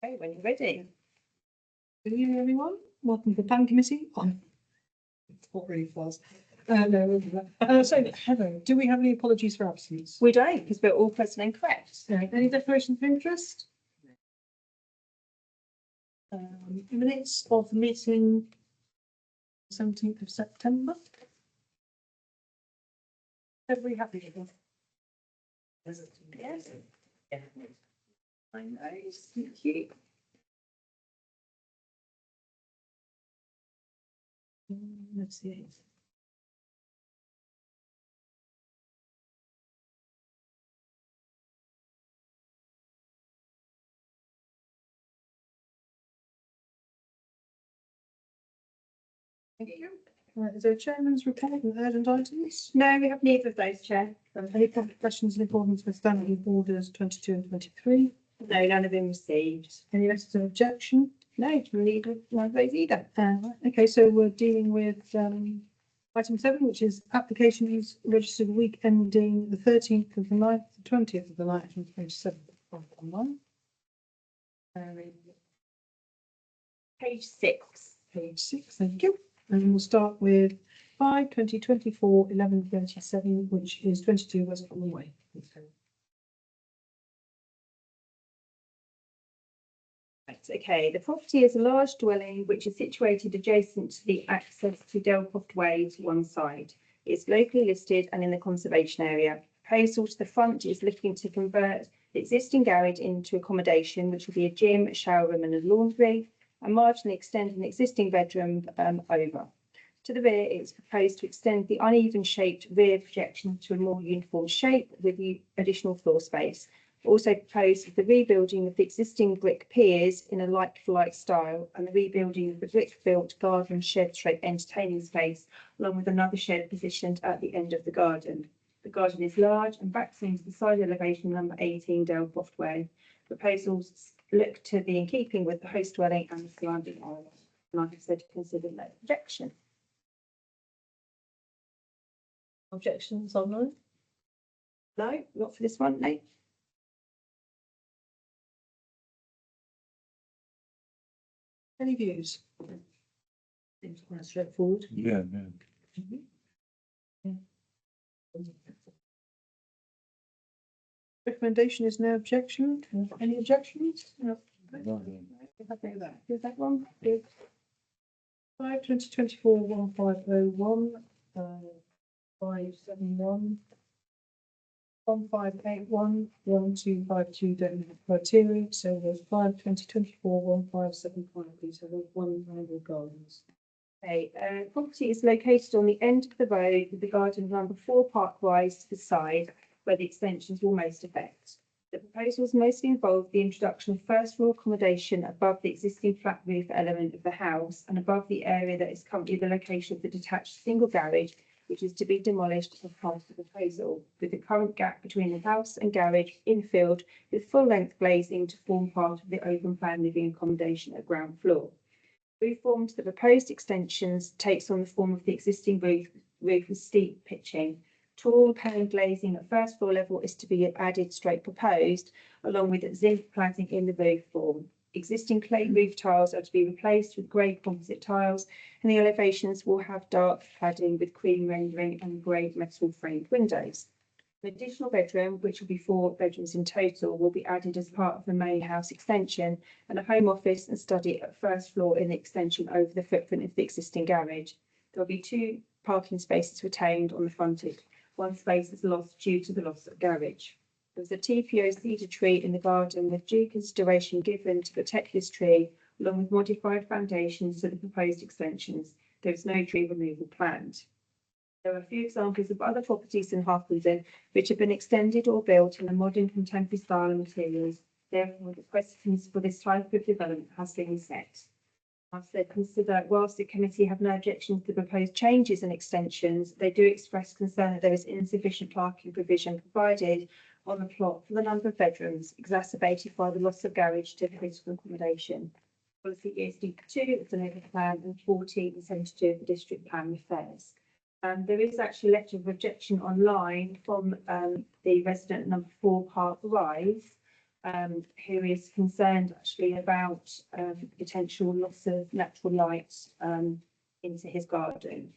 Okay, when you're ready. Good evening, everyone. Welcome to the Plan Committee. Not really fast. No, so Heather, do we have any apologies for absence? We don't, because we're all present and correct. Any declarations of interest? Minutes of the meeting 17th of September. Everybody happy with them? Yes. I know, thank you. Let's see. Thank you. Is there a chairman's report and urgent items? No, we have neither of those, Chair. Any public questions in accordance with standing orders 22 and 23? No, none have been received. Any letters of objection? No, neither none of those either. Okay, so we're dealing with item 7, which is applications registered week ending the 13th of the 9th, the 20th of the 9th, and 27th of the 9th. Page 6. Page 6, thank you. And we'll start with 5/2024 11:37, which is 22 West Common Way. Right, okay, the property is a large dwelling which is situated adjacent to the access to Delcroft Way to one side. It's locally listed and in the conservation area. Proposal to the front is looking to convert the existing garage into accommodation, which will be a gym, a shower room and a laundry, and marginally extend an existing bedroom over. To the rear, it's proposed to extend the uneven shaped rear projection to a more uniform shape with the additional floor space. Also proposed the rebuilding of the existing brick piers in a like-for-like style and the rebuilding of the brick-built garden shed/stroke entertaining space, along with another shed positioned at the end of the garden. The garden is large and backs into the side elevation number 18 Delcroft Way. Proposals look to be in keeping with the host dwelling and the surrounding area. Like I said, consider no objection. Objections online? No, not for this one, no. Any views? Seems quite straightforward. Yeah. Recommendation is no objection. Any objections? No. Happy with that. Is that one? Good. 5/2024 1501 571 1581 1252 don't have criteria, so there's 5/2024 1575. These are the one Randall Gardens. Okay, property is located on the end of the road with the garden number 4 Park Rise to the side, where the extensions will most affect. The proposals mostly involve the introduction of first floor accommodation above the existing flat roof element of the house and above the area that is currently the location of the detached single garage, which is to be demolished as part of the proposal, with the current gap between the house and garage infilled with full-length glazing to form part of the open plan living accommodation at ground floor. Roof form to the proposed extensions takes on the form of the existing roof with steep pitching. Tall pane glazing at first floor level is to be added straight proposed, along with zinc cladding in the roof form. Existing clay roof tiles are to be replaced with grey composite tiles, and the elevations will have dark cladding with cream rendering and grey metal framed windows. An additional bedroom, which will be 4 bedrooms in total, will be added as part of the main house extension, and a home office and study at first floor in the extension over the footprint of the existing garage. There will be 2 parking spaces retained on the frontage. 1 space is lost due to the loss of garage. There was a TPO cedar tree in the garden with due consideration given to protect this tree, along with modified foundations to the proposed extensions. There is no tree removal planned. There are a few examples of other properties in Harpenden which have been extended or built in a modern contemporary style and materials. Therefore, the precedence for this type of development has been set. I've said consider, whilst the committee have no objections to the proposed changes and extensions, they do express concern that there is insufficient parking provision provided on the plot for the number of bedrooms, exacerbated by the loss of garage to critical accommodation. Policy ESD2 of the local plan and 14 and 72 of the district plan refers. There is actually a letter of objection online from the resident number 4 Park Rise. who is concerned actually about potential loss of natural light into his garden.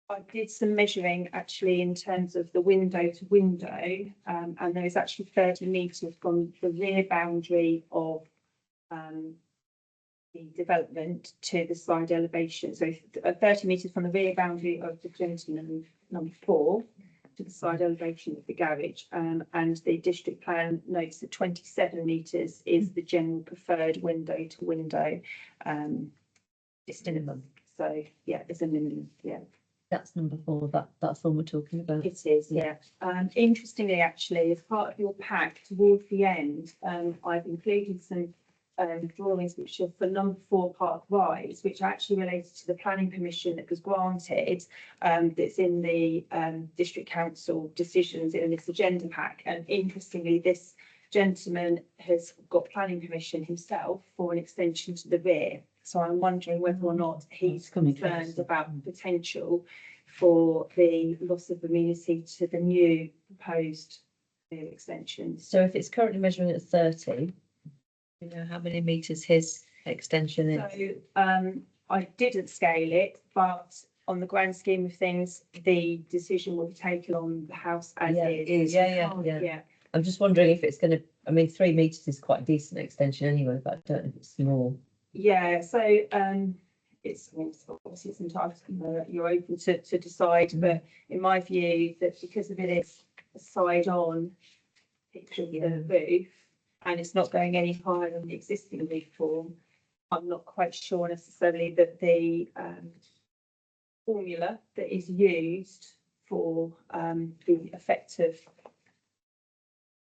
I did some measuring actually in terms of the window to window, and there is actually 30 metres from the rear boundary of the development to the side elevation. So 30 metres from the rear boundary of the gentleman number 4 to the side elevation of the garage, and the district plan notes that 27 metres is the general preferred window to window distance. So yeah, it's a minimum. Yeah. That's number 4, that's all we're talking about. It is, yeah. Interestingly, actually, as part of your pack towards the end, I've included some drawings which are for number 4 Park Rise, which are actually related to the planning permission that was granted, that's in the district council decisions in this agenda pack. And interestingly, this gentleman has got planning permission himself for an extension to the rear. So I'm wondering whether or not he's concerned about potential for the loss of amenity to the new proposed rear extension. So if it's currently measuring at 30, you know how many metres his extension is? So I didn't scale it, but on the grand scheme of things, the decision will be taken on the house as is. Yeah. I'm just wondering if it's going to, I mean, 3 metres is quite a decent extension anyway, but I don't know if it's small. Yeah, so it's, I mean, obviously it's entirely, you're open to decide, but in my view, that because of it is a side-on picture of the roof, and it's not going any higher than the existing roof form, I'm not quite sure necessarily that the formula that is used for the effective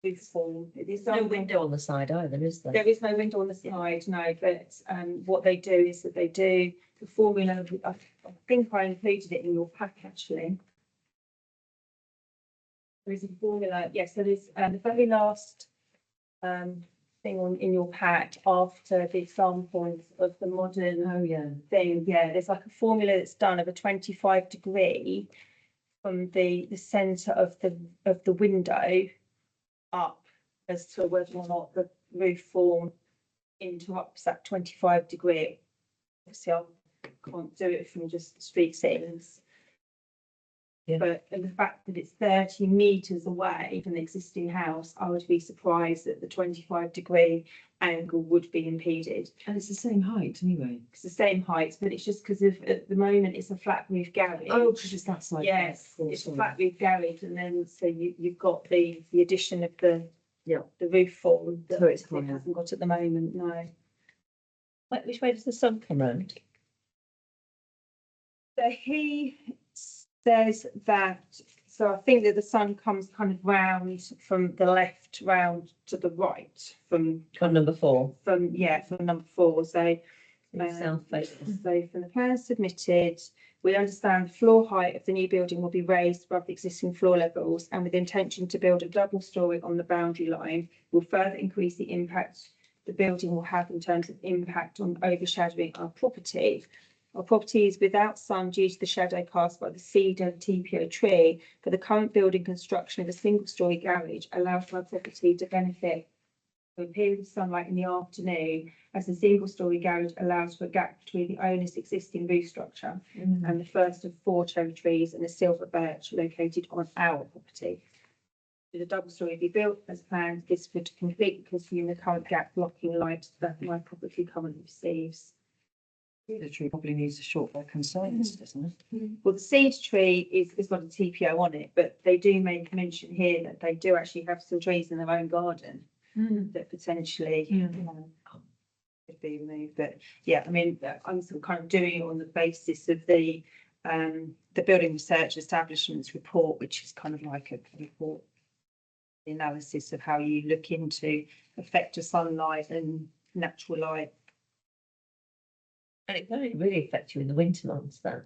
roof form. There's no window on the side either, is there? There is no window on the side, no, but what they do is that they do the formula, I think I included it in your pack actually. There is a formula, yes, so there's the very last thing in your pack after the examples of the modern thing. Yeah, there's like a formula that's done of a 25-degree from the centre of the window up as to whether or not the roof form interrupts that 25-degree. Obviously, I can't do it from just street scenes. Yeah. But the fact that it's 30 metres away from the existing house, I would be surprised that the 25-degree angle would be impeded. And it's the same height anyway. It's the same height, but it's just because at the moment it's a flat roof garage. Oh, because it's that side. Yes, it's a flat roof garage, and then so you've got the addition of the roof form that So it's it higher. hasn't got at the moment. No. Which way does the sun come round? So he says that. So I think that the sun comes kind of round from the left round to the right from On number 4. from number 4. So South facing. So from the plans submitted, we understand the floor height of the new building will be raised above the existing floor levels, and with the intention to build a double storey on the boundary line will further increase the impact the building will have in terms of impact on overshadowing our property. Our property is without sun due to the shadow cast by the cedar TPO tree, but the current building construction of a single-storey garage allows our property to benefit from a period of sunlight in the afternoon, as the single-storey garage allows for a gap between the owner's existing roof structure and the first of 4 cherry trees and a silver birch located on our property. Should a double storey be built as planned, this would completely consume the current gap blocking light that my property currently receives. The tree probably needs a short back and sides, doesn't it? Well, the seed tree is got a TPO on it, but they do make mention here that they do actually have some trees in their own garden that potentially could be removed. But yeah, I mean, I'm sort of kind of doing it on the basis of the Building Research Establishment's report, which is kind of like a report, the analysis of how you look into effect of sunlight and natural light. And it can only really affect you in the winter months, then,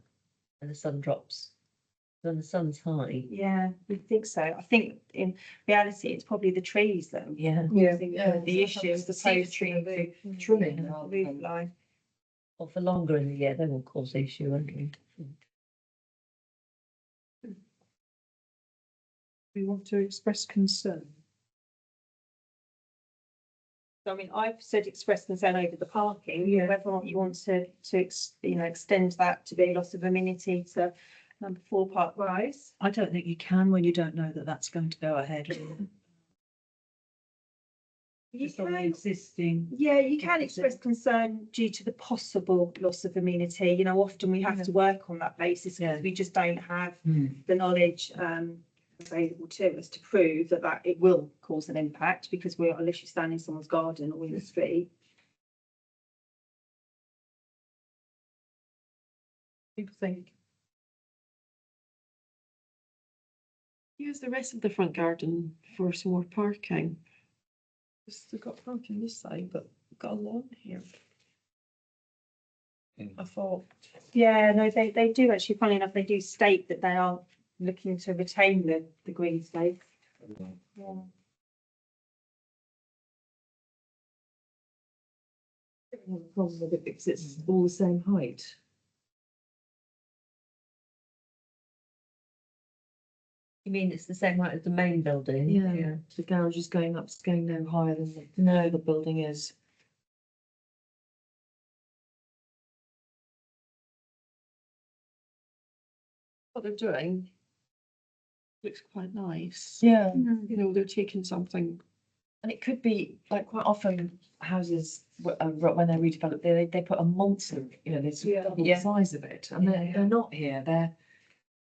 when the sun drops. When the sun's high. Yeah, I think so. I think in reality, it's probably the trees that are Yeah. causing the issue as opposed to Trimming. the roof line. Or for longer in the year, they will cause the issue, won't they? We want to express concern. So, I mean, I've said express concern over the parking, Yeah. whether or not you want to extend that to be loss of amenity to number 4 Park Rise. I don't think you can when you don't know that that's going to go ahead. You Just on the can, existing. yeah, you can express concern due to the possible loss of amenity. You know, often we have Yeah. to work on that basis Yeah. because we just don't have Hmm. the knowledge available to us to prove that it will cause an impact because we're literally standing in someone's garden or in the street. People think, Use the rest of the front garden for some more parking. Because they've got parking this side, but we've got a lawn here. I thought, Yeah, no, they do actually, funnily enough, they do state that they are looking to retain the green space. Yeah. I don't have a problem with it because it's all the same height. You mean it's the same height as the main building? Yeah, the garage is going up, it's going no higher than the building is. what they're doing looks quite nice. Yeah, You know, they're taking something, and it could be, like, quite often houses, when they're redeveloped, they put a monster, you know, there's Yeah. double the Yeah. size of it, and they're not here, they're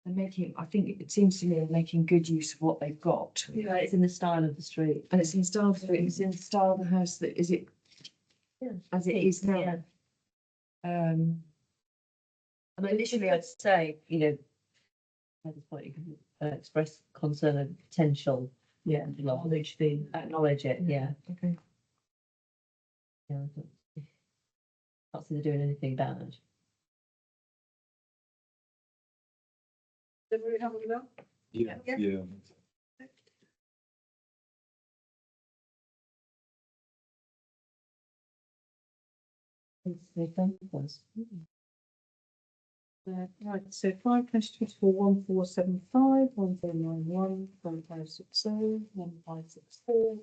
making, I think it seems to me, they're making good use of what they've got. Yeah, it's in the style of the street. And it's in style, it's in the style of the house that, is it? Yeah. As it is now. Yeah. And I mean, initially initially I'd I'd say, you know, at this point you can express concern of potential. Yeah, loss. acknowledge Acknowledge it, yeah. okay. Yeah, I can't see they're doing anything bad. everybody have a look? Yeah, Yeah. yeah. They thank us. Right, so 5/20/24, 1475, 1491, 1560, 1564.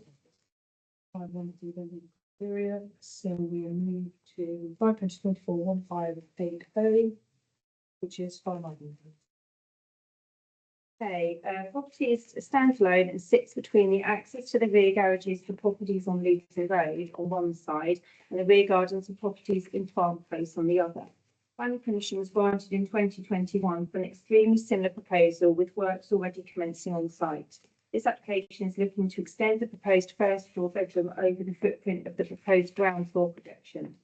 5120 area, so we move to 5/20/24, 1580, which is 500. Okay, property is standalone and sits between the access to the rear garages for properties on Luton Road on one side and the rear gardens of properties in Farm Place on the other. Planning permission was granted in 2021 for an extremely similar proposal with works already commencing on site. This application is looking to extend the proposed first floor bedroom over the footprint of the proposed ground floor projection.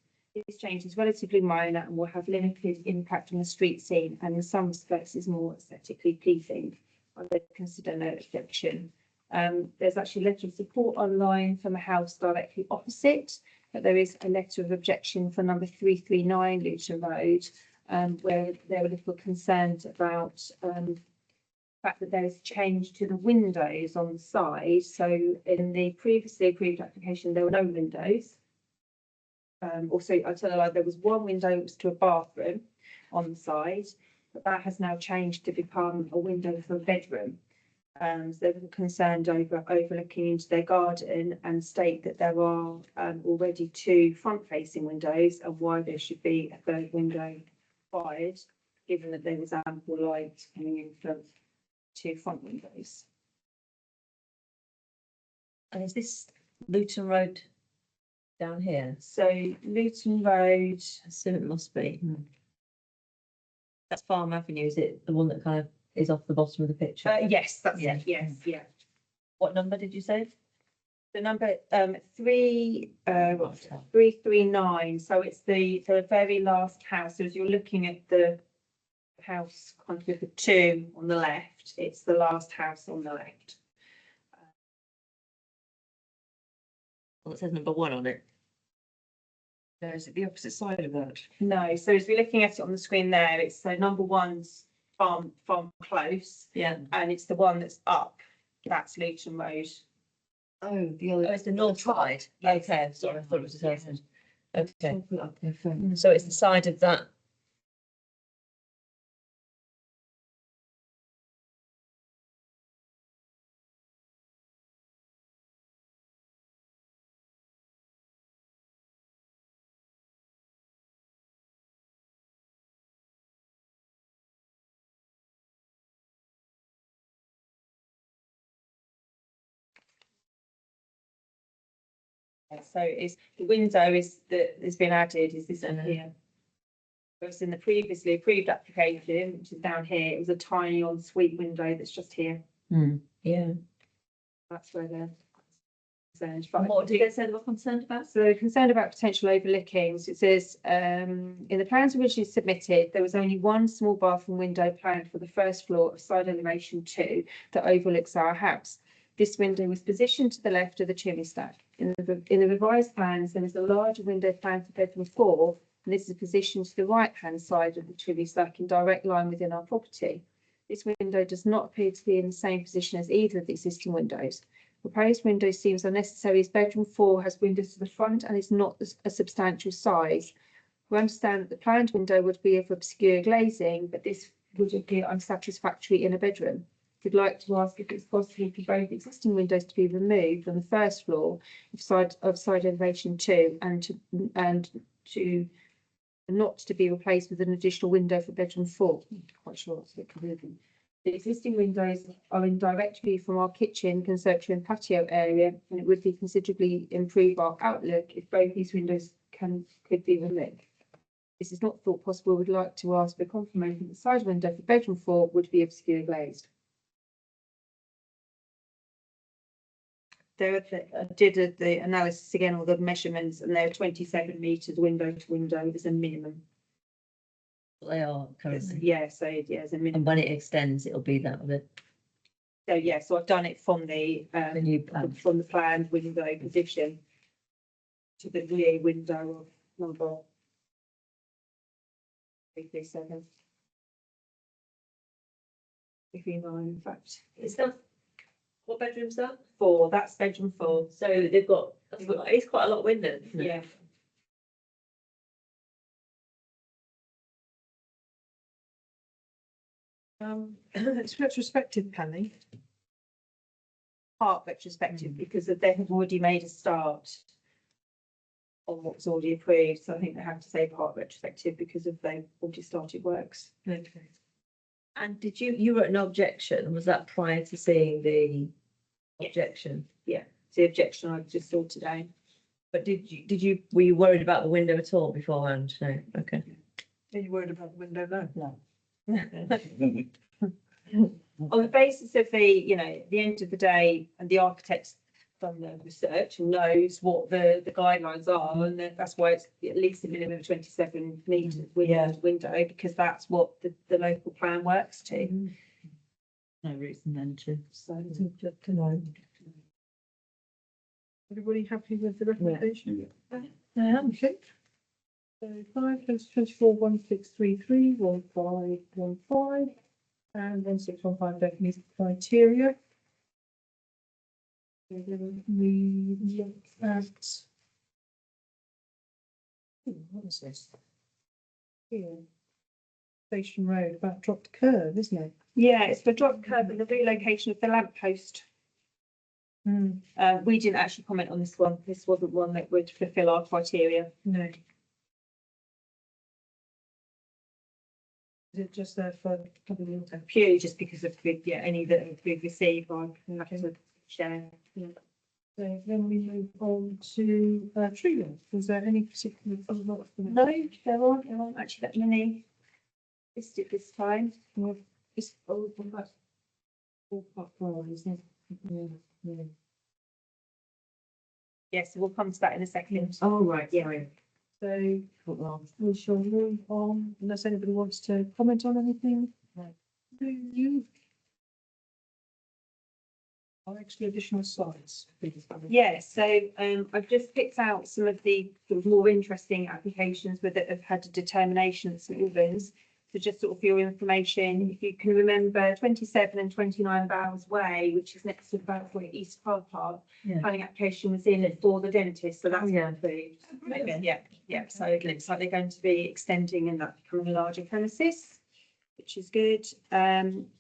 This change is relatively minor and will have limited impact on the street scene and in some respects is more aesthetically pleasing. I would consider no objection. There's actually a letter of support online from a house directly opposite, but there is a letter of objection for number 339 Luton Road, where they're a little concerned about the fact that there is change to the windows on the side. So in the previously approved application, there were no windows. Also, I tell a lie, there was one window, it was to a bathroom on the side, but that has now changed to become a window for a bedroom. So they were concerned over overlooking into their garden and state that there are already 2 front-facing windows and why there should be a third window required, given that there was ample light coming in from 2 front windows. And is this Luton Road down here? So Luton Road, I assume it must be. That's Farm Avenue, is it the one that kind of is off the bottom of the picture? yes, that's Yeah. it, yes, yeah. What number did you say? The number 339, so it's the very last house. So as you're looking at the house kind of with the 2 on the left, it's the last house on the left. Well, it says number 1 on it. No, is it the opposite side of that? No, so as we're looking at it on the screen there, it's so number 1's farm close, Yeah. and it's the one that's up. That's Luton Road. Oh, the Oh, other. it's the north side. Yes. Okay, sorry, I thought it was the south side. Okay, I'll put up their phone. so it's the side of that So it's, the window is, that has been added is this one Mhm. here. Whereas in the previously approved application, which is down here, it was a tiny ensuite window that's just here. Yeah. That's where they're concerned. And But what did they say they were concerned about? so they're concerned about potential overlookings. It says, in the plans originally submitted, there was only one small bathroom window planned for the first floor of side elevation 2 that overlooks our house. This window was positioned to the left of the chimney stack. In the revised plans, there is a larger window planned for bedroom 4, and this is positioned to the right-hand side of the chimney stack in direct line within our property. This window does not appear to be in the same position as either of the existing windows. Proposed window seems unnecessary as bedroom 4 has windows to the front and is not a substantial size. We understand that the planned window would be of obscure glazing, but this would appear unsatisfactory in a bedroom. We'd like to ask if it's possible for both existing windows to be removed on the first floor of side elevation 2 and not to be replaced with an additional window for bedroom 4. I'm not quite sure what's a bit confusing. The existing windows are in direct view from our kitchen, conservatory and patio area, and it would be considerably improve our outlook if both these windows could be removed. This is not thought possible. We'd like to ask for confirmation that the side window for bedroom 4 would be obscure glazed. Did the analysis again, all the measurements, and they're 27 metres window to window is a minimum. They are currently. Yeah, so yeah, it's a minimum. And when it extends, it'll be that with it. So yeah, so I've done it from The new plan. from the planned window position to the rear window of number 337. 339, in fact. Is that, what bedroom's that? 4, that's bedroom 4. So they've got, it's quite a lot of windows, isn't it? Yeah. It's retrospective, Penny. Part retrospective because they have already made a start on what's already approved. So I think they have to say part retrospective because of they've already started works. Okay. And did you wrote an objection? Was that prior to seeing the Yeah. objection? The objection I just saw today. But were you worried about the window at all beforehand? No, okay. Are you worried about the window now? On the basis of the end of the day, and the architect's done the research and knows what the guidelines are, and that's why it's at least a minimum of 27 metres window, because that's what the local plan works to. No reason then to. So Just to know. Everybody happy with the recommendation? Okay. So 5/24/1633, 1515, and 1615 don't meet the criteria. So then we look at. What is this? Here. Station Road, about dropped curve, isn't it? yeah, it's for drop curb and the relocation of the lamppost. We didn't actually comment on this one. This wasn't one that would fulfil our criteria. No. Is it just there for a couple of minutes? Purely just because of any that we've received, I can have to share. So then we move on to tree length. Was there any particular? No, there aren't actually that many listed this time. It's all about ballpark roll, isn't it? Yeah. Yes, we'll come to that in a second. Oh, right, Yeah. yeah. So we shall move on unless anybody wants to comment on anything. No. Do you? Or actually additional slides, please. Yeah, so I've just picked out some of the sort of more interesting applications that have had a determination at St Albans. So just sort of for your information, if you can remember 27 and 29 Bowers Way, which is next to Bowers Way East Car Park, Yeah. planning application was in for the dentist, so that's yeah. approved. Yeah, so it looks like they're going to be extending and that becoming a larger premises, which is good.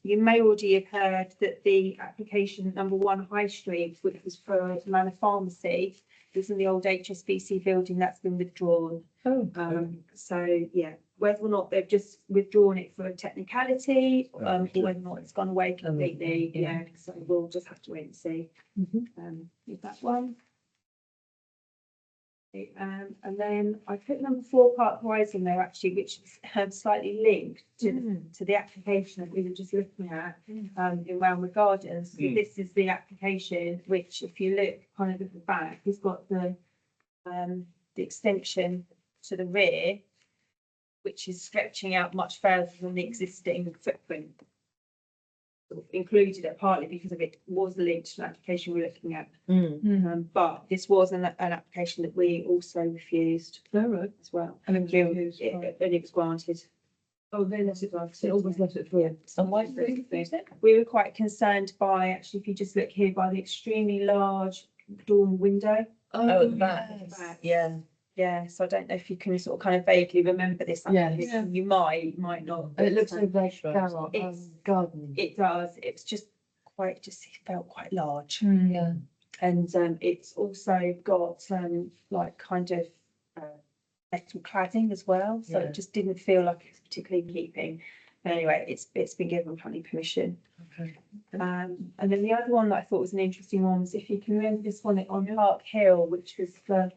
You may already have heard that the application number 1 High Street, which was for Manor Pharmacy, was in the old HSBC building, that's been withdrawn. Oh, So yeah, whether or not they've just withdrawn it for a technicality, or whether or not it's gone away completely, yeah. so we'll just have to wait and see. Mhm. With that one. And then I put number 4 Park Rise in there actually, which is slightly linked to the application that we were just looking at in Roundwood Gardens. So this is the application, which if you look kind of at the back, has got the extension to the rear, which is stretching out much further than the existing footprint. Sort of included it partly because of it was linked to an application we're looking at. But this was an application that we also refused All right. as well. And it was We- refused, it- right. And it was granted. Oh, they let it off. It always left it through. And why did they refuse it? We were quite concerned by, actually, if you just look here, by the extremely large dorm window. Oh, at the back. Back. Yeah. Yeah, so I don't know if you can sort of kind of vaguely remember this. Yes. application. You might not. It looks but, like Shrubs. It's- garden. It does. It's just quite, it felt quite large. Yeah. And it's also got like kind of metal cladding as well, so Yeah. it just didn't feel like it's particularly in keeping. But anyway, it's been given planning permission. Okay. And then the other one that I thought was an interesting one was, if you can remember this one on Park Hill, which was the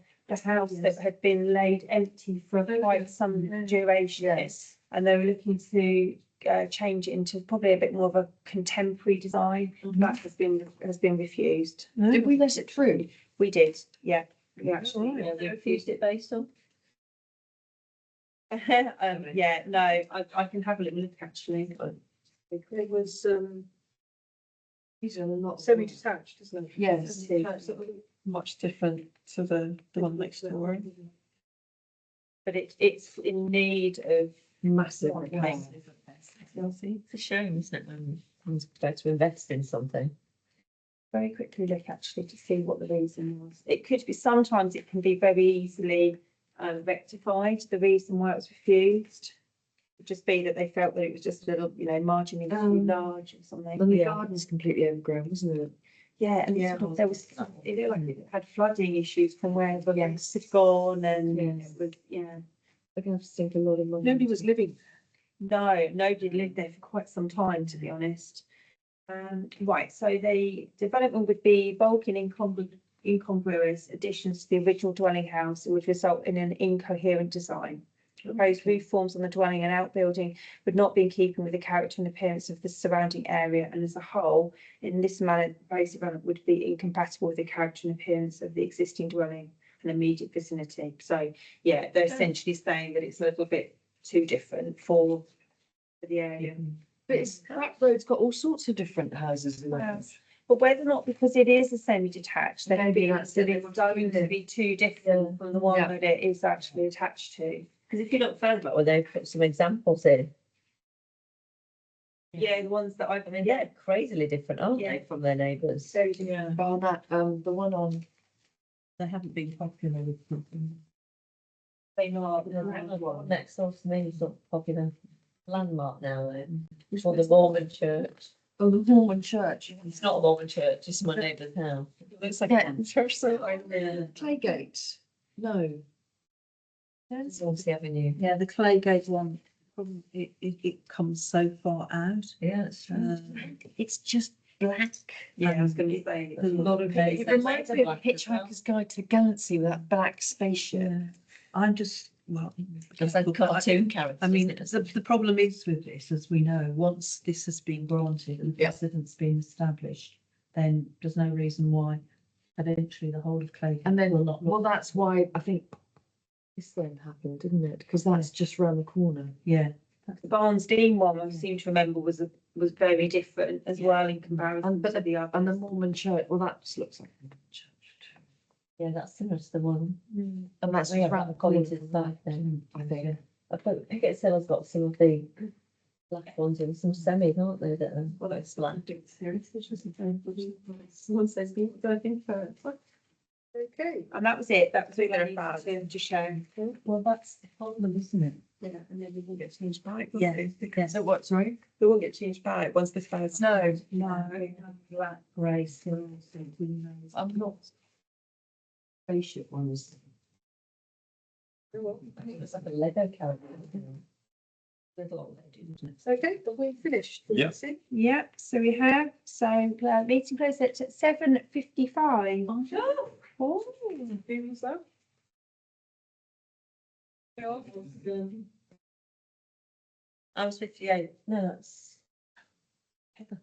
house that had been laid empty for quite some duration. Yes. And they were looking to change it into probably a bit more of a contemporary design. That has been refused. Did we let it through? We did, yeah. We actually, Yeah, they refused it based on. yeah, no, I can have a little look actually. It was, these are not. Semi-detached, isn't it? Yes. Much different to the one next door. But it's in need of Massive. massive. It's a shame, isn't it, when one's prepared to invest in something? Very quickly look actually to see what the reason was. It could be, sometimes it can be very easily rectified, the reason why it was refused. Could just be that they felt that it was just a little, marginally too large or something. And the Yeah. garden's completely overgrown, wasn't it? Yeah, and Yeah. sort of there was, it looked like it had flooding issues from where the gas had gone and Yes. it was, yeah. They're gonna have to sink a lot of money. Nobody was living. No, nobody lived there for quite some time, to be honest. Right, so the development would be bulk and incongruous additions to the original dwelling house and would result in an incoherent design. Proposed roof forms on the dwelling and outbuilding would not be in keeping with the character and appearance of the surrounding area, and as a whole, in this manner, the proposed development would be incompatible with the character and appearance of the existing dwelling and immediate vicinity. So, yeah, they're essentially saying that it's a little bit too different for the area. But that road's got all sorts of different houses in Well, it. But whether or not, because it is a semi-detached, they Maybe feel that's that it, it's they going want to to be too different from the one Yeah. that it is actually attached to. Because if you look further back, well, they put some examples in. Yeah, the ones that I've, I mean, they're crazily different, aren't Yeah. they, from their neighbours? very different. But on that, the one on, They haven't been popular with them. They are. One next door to me is not popular landmark now, though, for the Mormon church. oh, the Mormon church. It's not a Mormon church, it's my neighbour's house. It looks like Yeah. a church, so I. Claygate. No. Swansea Avenue. Yeah, the Claygate one, it comes so far out. Yeah, it's true. It's just black. Yeah, I was going to say. A lot of Okay. It reminds me of Hitchhiker's Guide to the Galaxy with that black spaceship. Yeah, I'm just, well. It's like cartoon characters. I mean, isn't it? the problem is with this, as we know, once this has been granted and Yeah. precedent's been established, then there's no reason why eventually the whole of Clay And then, will not well, look. that's why I think this then happened, didn't it? Because that's just round the corner. Yeah, The Barnstein one, I seem to remember, was very different as well in comparison And but to the And the others. Mormon church, well, that just looks like a Mormon church too. Yeah, that's similar to the one. And that's We just have round the that corner. college side thing. I think. I thought Pickett Sellers got some of the black ones and some semis, aren't they, that are Well, that's black. heritage, isn't it? Someone says, do I think for. okay. And that was it. That was all I They're needed bad. to show. Well, that's the problem, isn't it? Yeah, and then they won't get changed back. will Yeah. they? Because So what, sorry? they won't get changed back once this fires. No, No. Black, grey, silver, who knows? I'm not. Spaceship ones. I think it's like a Lego character. Little old lady, isn't it? Okay, but we're finished. Yeah. That's it. Yep, so we have, meeting closed at 7:55. Oh, who was that? I was 58. No, that's. Heather.